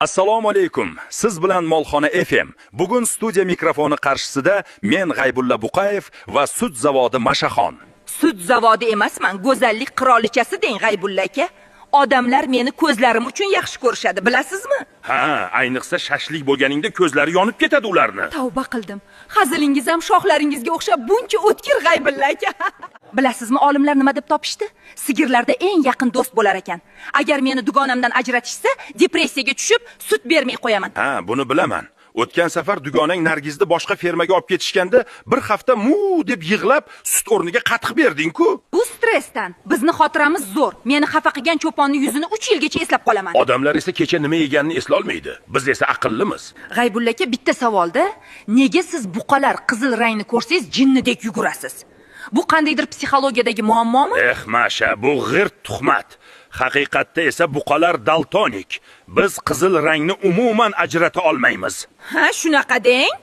Assalomu alaykum. Siz bilan Molxona FM. Bugun studiya mikrofoni qarshisida men G'aybulla Buqayev va sut zavodi Mashaxon. Sut zavodi emasman, go'zallik qirolichasi deng G'aybulla aka. Odamlar meni ko'zlarim uchun yaxshi ko'rishadi, bilasizmi? Ha, ayniqsa shashlik bo'lganingda ko'zlari yonib ketadi ularni. Tavba qildim. Hazilingiz ham shoxlaringizga o'xshab buncha o'tkir G'aybulla aka. Bilasizmi, olimlar nima deb topishdi? Sigirlarda eng yaqin do'st bo'lar ekan. Agar meni dugonamdan ajratishsa, depressiyaga tushib, sut bermay qo'yaman. Ha, buni bilaman. O'tgan safar dugonang Nargizni boshqa fermaga olib ketishganda, bir hafta mu deb yig'lab, sut o'rniga qatiq berding-ku. Bu stressdan. Bizni xotiramiz zo'r. Meni xafa qilgan cho'ponning yuzini 3 yilgacha eslab qolaman. Odamlar esa kecha nima yeganini eslolmaydi. Biz esa aqllimiz. G'aybulla aka, bitta savolda, nega siz buqalar qizil rangni ko'rsangiz jinnidek yugurasiz? Bu qandaydir psixologiyadagi muammomi? Masha, bu g'irt tuhmat. Haqiqatda esa buqalar daltonik. Biz qizil rangni umuman ajrata olmaymiz. Ha, shunaqa deng.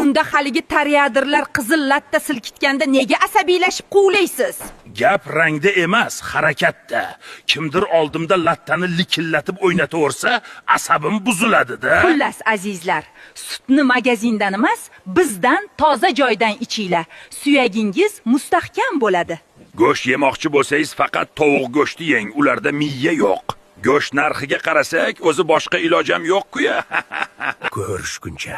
Unda haligi tariadirlar qizil latta silkitganda nega asabiylashib quvlaysiz? Gap rangda emas, harakatda. Kimdir oldimda lattani likillatib o'ynataversa, asabim buziladi-da. Xullas azizlar, sutni magazindan emas, bizdan toza joydan ichinglar. Suyagingiz mustahkam bo'ladi. Go'sht yemoqchi bo'lsangiz faqat tovuq go'shti yeng, ularda miya yo'q. Go'sht narxiga qarasak, o'zi boshqa ilojam yo'q-ku-ya. Ko'rishguncha.